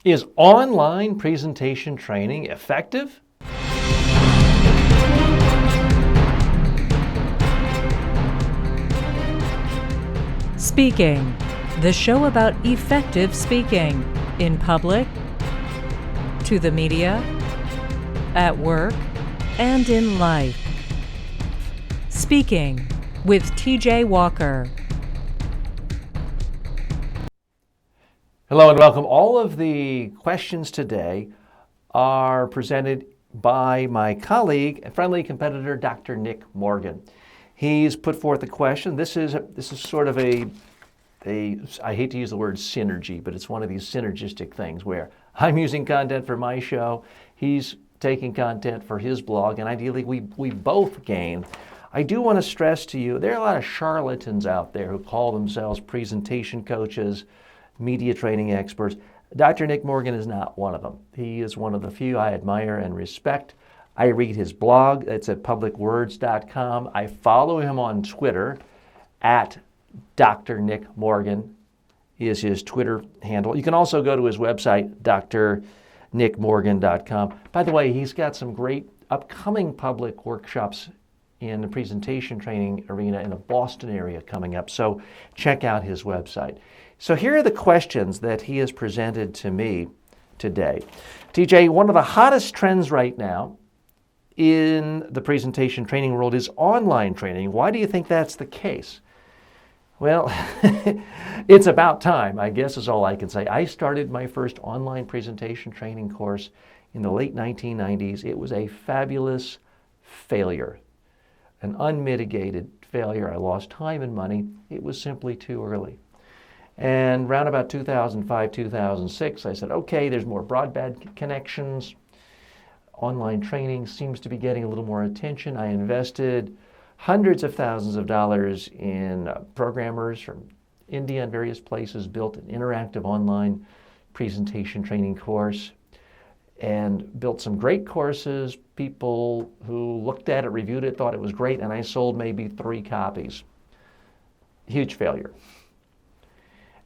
Is online presentation training effective? Speaking, the show about effective speaking in public, to the media, at work, and in life. Speaking with TJ Walker. Hello and welcome. All of the questions today are presented by my colleague and friendly competitor, Dr. Nick Morgan. He's put forth a question. This is sort of a I hate to use the word synergy, but it's one of these synergistic things where I'm using content for my show, he's taking content for his blog, and ideally we both gain. I do want to stress to you, there are a lot of charlatans out there who call themselves presentation coaches, media training experts. Dr. Nick Morgan is not one of them. He is one of the few I admire and respect. I read his blog. It's at publicwords.com. I follow him on Twitter at Dr. Nick Morgan is his Twitter handle. You can also go to his website, drnickmorgan.com. By the way, he's got some great upcoming public workshops in the presentation training arena in the Boston area coming up. So check out his website. So here are the questions that he has presented to me today. TJ, one of the hottest trends right now in the presentation training world is online training. Why do you think that's the case? Well, it's about time, I guess is all I can say. I started my first online presentation training course in the late 1990s. It was a fabulous failure, an unmitigated failure. I lost time and money. It was simply too early. And around about 2005, 2006, I said, okay, there's more broadband connections. Online training seems to be getting a little more attention. I invested hundreds of thousands of dollars in programmers from India and various places, built an interactive online presentation training course, and built some great courses. People who looked at it, reviewed it, thought it was great, and I sold maybe 3 copies. Huge failure.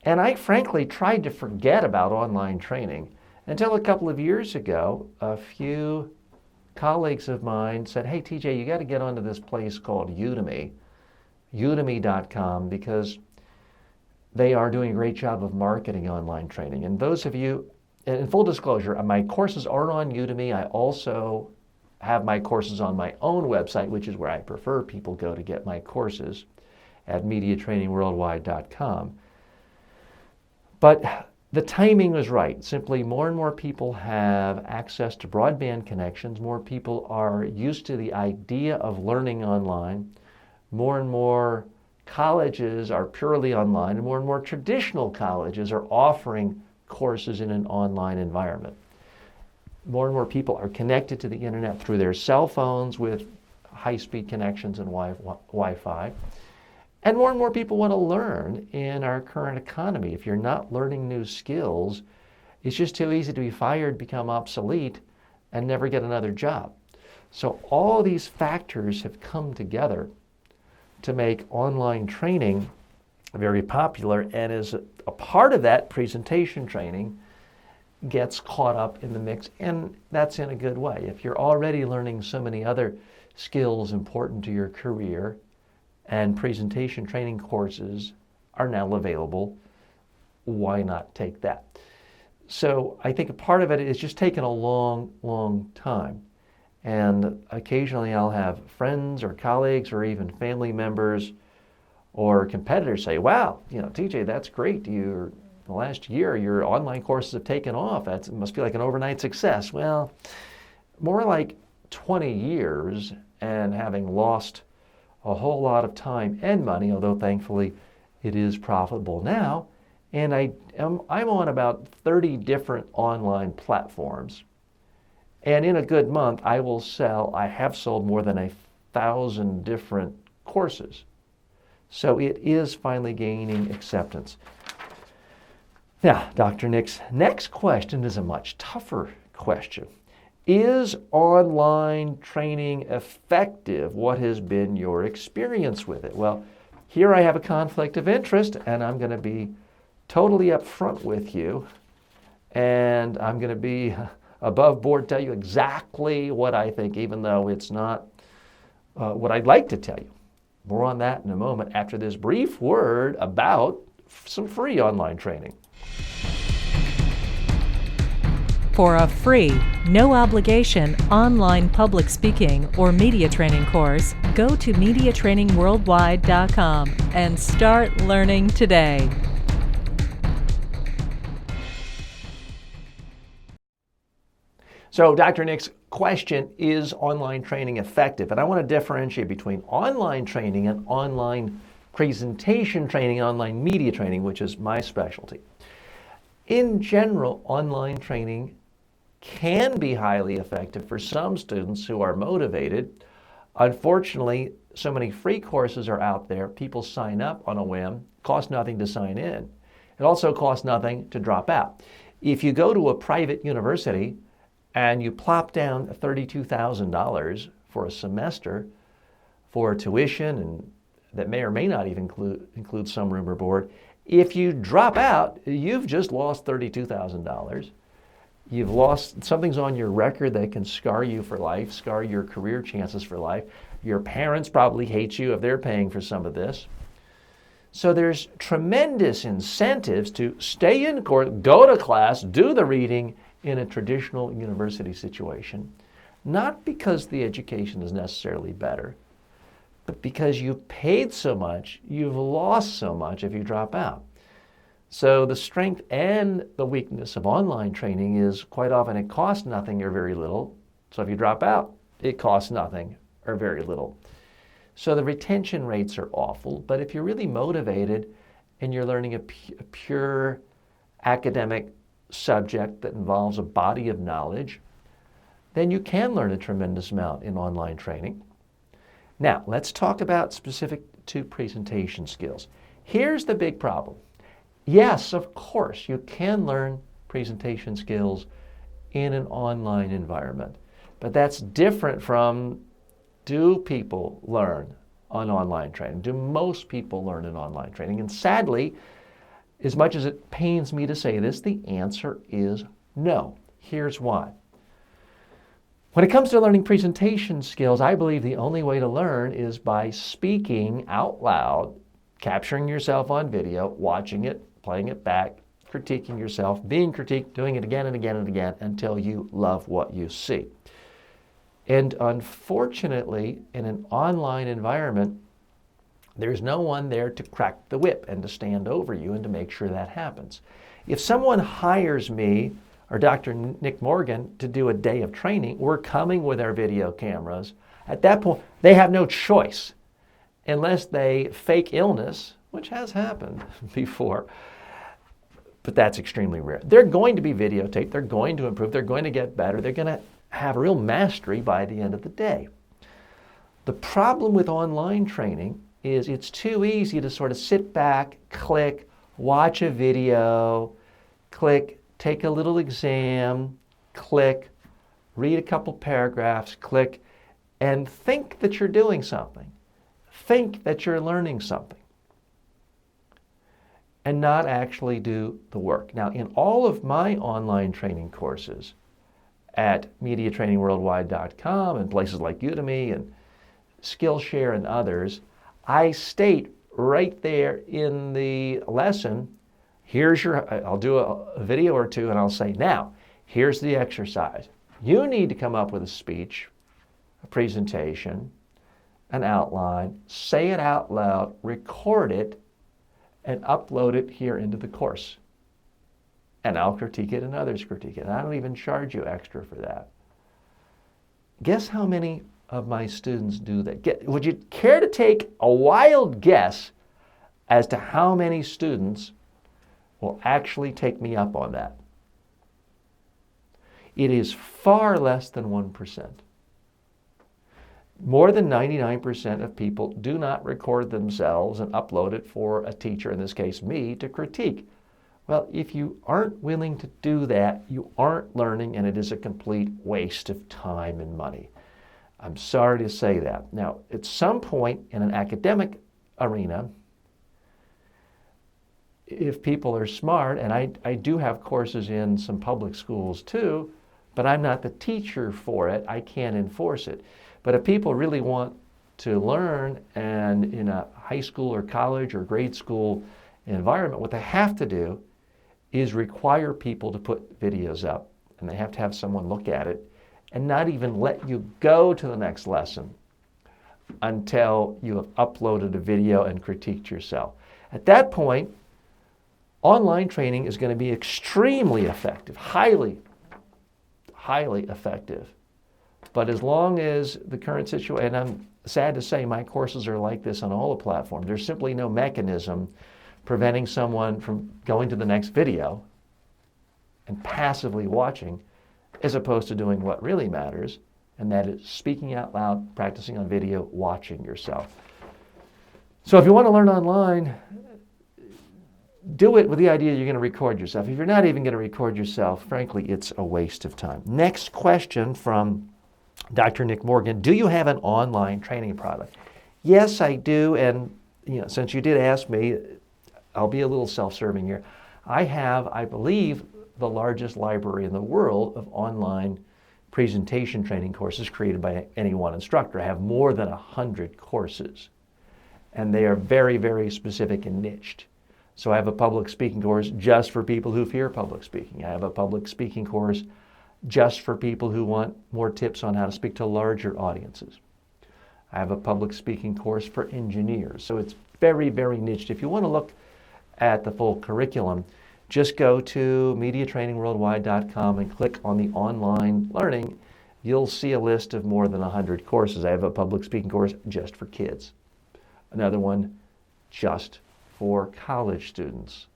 And I frankly tried to forget about online training until a couple of years ago, a few colleagues of mine said, hey, TJ, you got to get onto this place called Udemy, udemy.com, because they are doing a great job of marketing online training. And those of you, in full disclosure, my courses are on Udemy. I also have my courses on my own website, which is where I prefer people go to get my courses, at mediatrainingworldwide.com. But the timing was right. Simply more and more people have access to broadband connections. More people are used to the idea of learning online. More and more colleges are purely online, and more traditional colleges are offering courses in an online environment. More and more people are connected to the internet through their cell phones with high-speed connections and Wi-Fi. And more people want to learn in our current economy. If you're not learning new skills, it's just too easy to be fired, become obsolete, and never get another job. So all these factors have come together to make online training very popular, and as a part of that, presentation training gets caught up in the mix, and that's in a good way. If you're already learning so many other skills important to your career, and presentation training courses are now available, why not take that? So I think a part of it is just taking a long time. And occasionally I'll have friends or colleagues or even family members or competitors say, wow, TJ, that's great. The last year, your online courses have taken off. It must be like an overnight success. Well, more like 20 years and having lost a whole lot of time and money, although thankfully it is profitable now. And I'm on about 30 different online platforms. And in a good month, I have sold more than 1,000 different courses. So it is finally gaining acceptance. Now, Dr. Nick's next question is a much tougher question. Is online training effective? What has been your experience with it? Well, here I have a conflict of interest, and I'm going to be totally upfront with you and I'm going to be above board, tell you exactly what I think, even though it's not what I'd like to tell you. More on that in a moment after this brief word about some free online training. For a free, no obligation online public speaking or media training course, go to MediaTrainingWorldwide.com and start learning today. So Dr. Nick's question, is online training effective? And I want to differentiate between online training and online presentation training, online media training, which is my specialty. In general, online training can be highly effective for some students who are motivated. Unfortunately, so many free courses are out there. People sign up on a whim, costs nothing to sign in. It also costs nothing to drop out. If you go to a private university and you plop down $32,000 for a semester for tuition, and that may or may not even include some room or board, if you drop out, you've just lost $32,000. You've lost, something's on your record that can scar you for life, scar your career chances for life. Your parents probably hate you if they're paying for some of this. So there's tremendous incentives to stay in course, go to class, do the reading in a traditional university situation, not because the education is necessarily better, but because you paid so much, you've lost so much if you drop out. So the strength and the weakness of online training is quite often it costs nothing or very little. So if you drop out, it costs nothing or very little. So the retention rates are awful, but if you're really motivated and you're learning a pure academic subject that involves a body of knowledge, then you can learn a tremendous amount in online training. Now, let's talk about specific to presentation skills. Here's the big problem. Yes, of course, you can learn presentation skills in an online environment, but that's different from, do people learn on online training? Do most people learn in online training? And sadly, as much as it pains me to say this, the answer is no. Here's why. When it comes to learning presentation skills, I believe the only way to learn is by speaking out loud, capturing yourself on video, watching it, playing it back, critiquing yourself, being critiqued, doing it again and again and again until you love what you see. And unfortunately, in an online environment, there's no one there to crack the whip and to stand over you and to make sure that happens. If someone hires me or Dr. Nick Morgan to do a day of training, we're coming with our video cameras. At that point, they have no choice unless they fake illness, which has happened before, but that's extremely rare. They're going to be videotaped, they're going to improve, they're going to get better, they're going to have real mastery by the end of the day. The problem with online training is it's too easy to sort of sit back, click, watch a video, click, take a little exam, click, read a couple paragraphs, click, and think that you're doing something. Think that you're learning something. And not actually do the work. Now, in all of my online training courses at MediaTrainingWorldwide.com and places like Udemy and Skillshare and others, I state right there in the lesson, I'll do a video or two and I'll say, now, here's the exercise. You need to come up with a speech, a presentation, an outline, say it out loud, record it, and upload it here into the course. And I'll critique it and others critique it. And I don't even charge you extra for that. Guess how many of my students do that? Would you care to take a wild guess as to how many students will actually take me up on that? It is far less than 1%. More than 99% of people do not record themselves and upload it for a teacher, in this case me, to critique. Well, if you aren't willing to do that, you aren't learning, and it is a complete waste of time and money. I'm sorry to say that. Now, at some point in an academic arena, if people are smart, and I do have courses in some public schools too, but I'm not the teacher for it. I can't enforce it. But if people really want to learn, and in a high school or college or grade school environment, what they have to do is require people to put videos up, and they have to have someone look at it and not even let you go to the next lesson until you have uploaded a video and critiqued yourself. At that point, online training is going to be extremely effective, highly effective. But as long as the current situation, and I'm sad to say my courses are like this on all the platforms, there's simply no mechanism preventing someone from going to the next video and passively watching, as opposed to doing what really matters, and that is speaking out loud, practicing on video, watching yourself. So if you want to learn online, do it with the idea you're going to record yourself. If you're not even going to record yourself, frankly, it's a waste of time. Next question from Dr. Nick Morgan. Do you have an online training product? Yes, I do. And since you did ask me, I'll be a little self-serving here. I have, I believe, the largest library in the world of online presentation training courses created by any one instructor. I have more than 100 courses, and they are very, very specific and niched. So I have a public speaking course just for people who fear public speaking. I have a public speaking course just for people who want more tips on how to speak to larger audiences. I have a public speaking course for engineers. So it's very, very niched. If you want to look at the full curriculum, just go to MediaTrainingWorldwide.com and click on the online learning. You'll see a list of more than 100 courses. I have a public speaking course just for kids. Another one just for college students,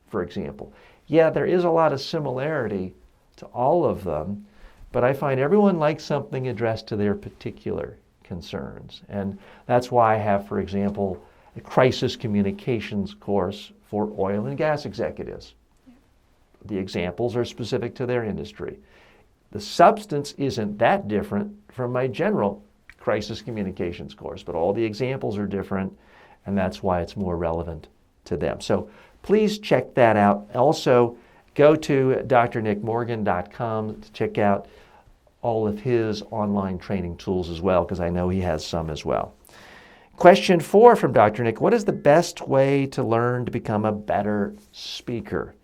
for example. Yeah, there is a lot of similarity to all of them, but I find everyone likes something addressed to their particular concerns. And that's why I have, for example, a crisis communications course for oil and gas executives. The examples are specific to their industry. The substance isn't that different from my general crisis communications course, but all the examples are different, and that's why it's more relevant to them. So please check that out. Also, go to drnickmorgan.com to check out all of his online training tools as well, because I know he has some as well. Question 4 from Dr. Nick: what is the best way to learn to become a better speaker?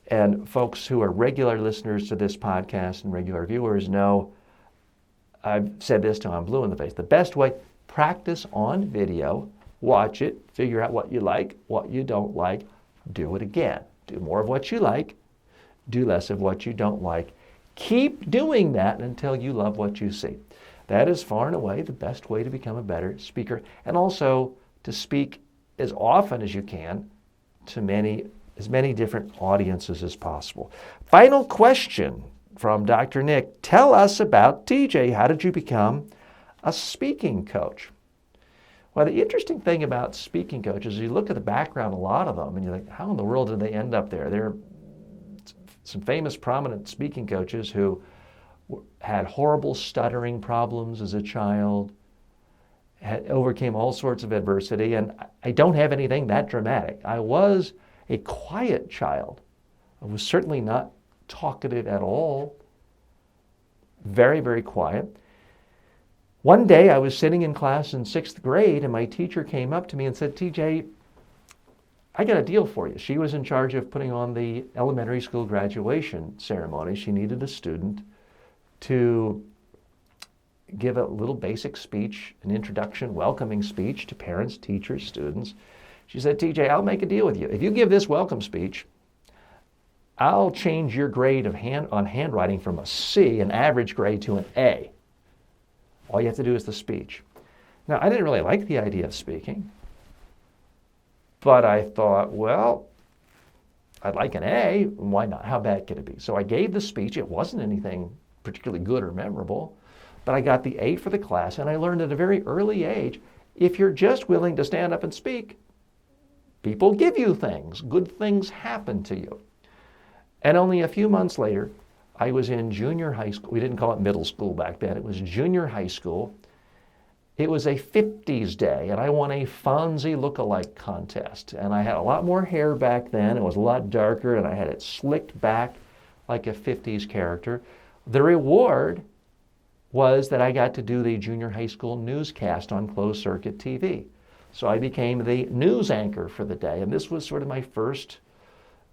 And folks who are regular listeners to this podcast and regular viewers know I've said this till I'm blue in the face. The best way, practice on video, watch it, figure out what you like, what you don't like, do it again. Do more of what you like, do less of what you don't like. Keep doing that until you love what you see. That is far and away the best way to become a better speaker, and also to speak as often as you can to as many different audiences as possible. Final question from Dr. Nick: tell us about TJ. How did you become a speaking coach? Well, the interesting thing about speaking coaches is you look at the background, a lot of them, and you're like, how in the world did they end up there? There are some famous, prominent speaking coaches who had horrible stuttering problems as a child, overcame all sorts of adversity, and I don't have anything that dramatic. I was a quiet child. I was certainly not talkative at all. Very, very quiet. One day I was sitting in class in 6th grade, and my teacher came up to me and said, TJ, I got a deal for you. She was in charge of putting on the elementary school graduation ceremony. She needed a student to give a little basic speech, an introduction, welcoming speech to parents, teachers, students. She said, TJ, I'll make a deal with you. If you give this welcome speech, I'll change your grade on handwriting from a C, an average grade, to an A. All you have to do is the speech. Now, I didn't really like the idea of speaking, but I thought, well, I'd like an A. Why not? How bad could it be? So I gave the speech. It wasn't anything particularly good or memorable, but I got the A for the class, and I learned at a very early age, if you're just willing to stand up and speak, people give you things. Good things happen to you. And only a few months later, I was in junior high school. We didn't call it middle school back then. It was junior high school. it was a 50s day, and I won a Fonzie look-alike contest. And I had a lot more hair back then. It was a lot darker, and I had it slicked back like a 50s character. The reward was that I got to do the junior high school newscast on closed circuit TV. So I became the news anchor for the day, and this was sort of my first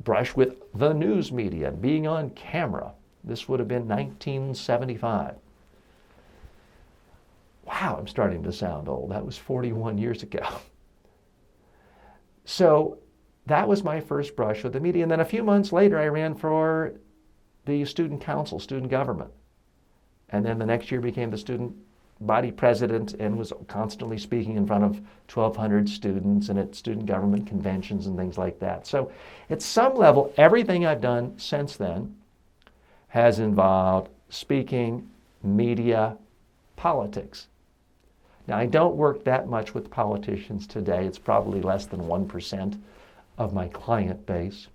brush with the news media, being on camera. This would have been 1975. Wow, I'm starting to sound old. That was 41 years ago. So that was my first brush with the media. And then a few months later, I ran for the student council, student government. And then the next year became the student body president and was constantly speaking in front of 1,200 students and at student government conventions and things like that. So at some level, everything I've done since then has involved speaking, media, politics. Now, I don't work that much with politicians today. It's probably less than 1% of my client base.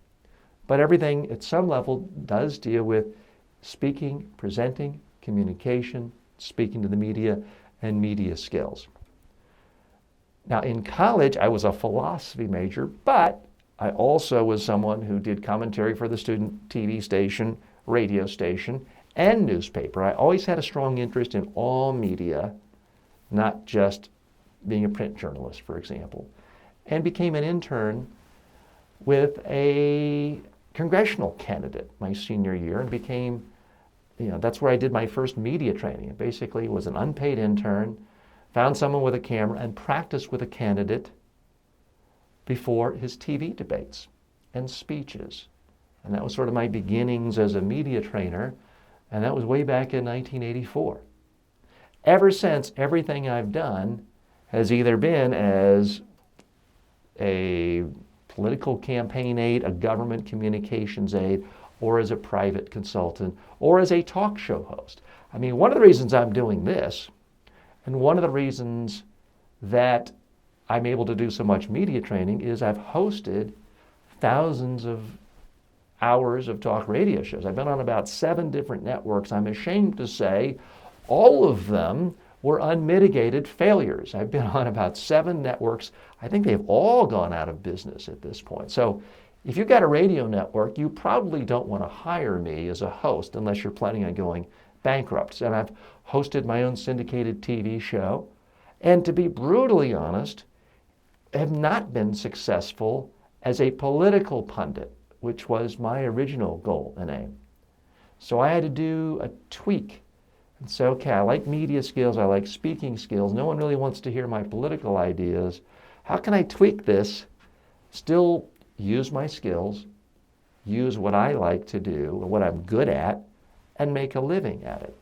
But everything at some level does deal with speaking, presenting, communication, speaking to the media, and media skills. Now, in college, I was a philosophy major, but I also was someone who did commentary for the student TV station, radio station, and newspaper. I always had a strong interest in all media, not just being a print journalist, for example, and became an intern with a congressional candidate my senior year and became, that's where I did my first media training. It basically was an unpaid intern, found someone with a camera and practiced with a candidate before his TV debates and speeches. And that was sort of my beginnings as a media trainer, and that was way back in 1984. Ever since, everything I've done has either been as a political campaign aide, a government communications aide, or as a private consultant, or as a talk show host. I mean, one of the reasons I'm doing this, and one of the reasons that I'm able to do so much media training is I've hosted thousands of hours of talk radio shows. I've been on about 7 different networks. I'm ashamed to say all of them were unmitigated failures. I've been on about 7 networks. I think they've all gone out of business at this point. So if you've got a radio network, you probably don't want to hire me as a host unless you're planning on going bankrupt. And I've hosted my own syndicated TV show. And to be brutally honest, have not been successful as a political pundit, which was my original goal and aim. So I had to do a tweak and say, okay, I like media skills, I like speaking skills. No one really wants to hear my political ideas. How can I tweak this, still use my skills, use what I like to do, what I'm good at, and make a living at it?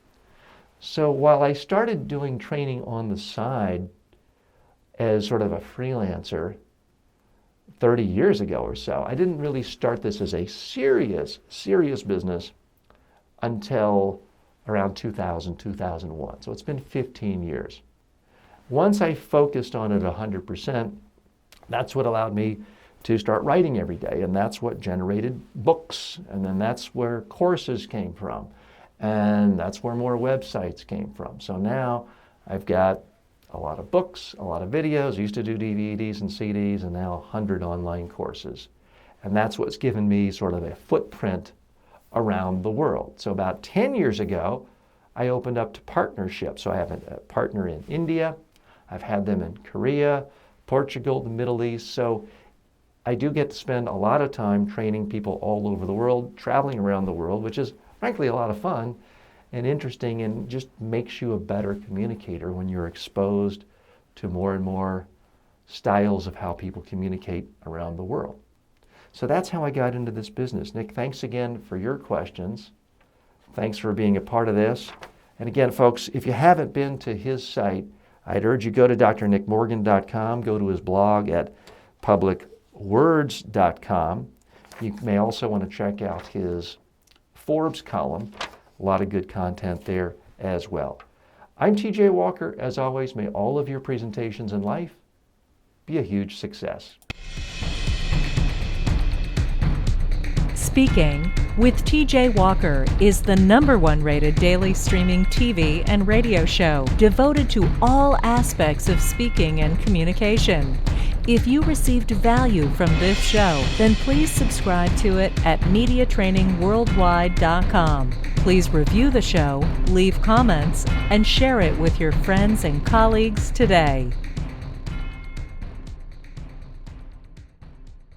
So while I started doing training on the side as sort of a freelancer 30 years ago or so, I didn't really start this as a serious business until around 2000, 2001. So it's been 15 years. Once I focused on it 100%, that's what allowed me to start writing every day, and that's what generated books, and then that's where courses came from, and that's where more websites came from. So now I've got a lot of books, a lot of videos. I used to do DVDs and CDs, and now 100 online courses. And that's what's given me sort of a footprint around the world. So about 10 years ago, I opened up to partnerships. So I have a partner in India. I've had them in Korea, Portugal, the Middle East. So I do get to spend a lot of time training people all over the world, traveling around the world, which is frankly a lot of fun and interesting, and just makes you a better communicator when you're exposed to more and more styles of how people communicate around the world. So that's how I got into this business. Nick, thanks again for your questions. Thanks for being a part of this. And again, folks, if you haven't been to his site, I'd urge you go to drnickmorgan.com, go to his blog at publicwords.com. You may also want to check out his Forbes column. A lot of good content there as well. I'm TJ Walker. As always, may all of your presentations in life be a huge success. Speaking with TJ Walker is the #1 rated daily streaming TV and radio show devoted to all aspects of speaking and communication. If you received value from this show, then please subscribe to it at MediaTrainingWorldwide.com. Please review the show, leave comments, and share it with your friends and colleagues today.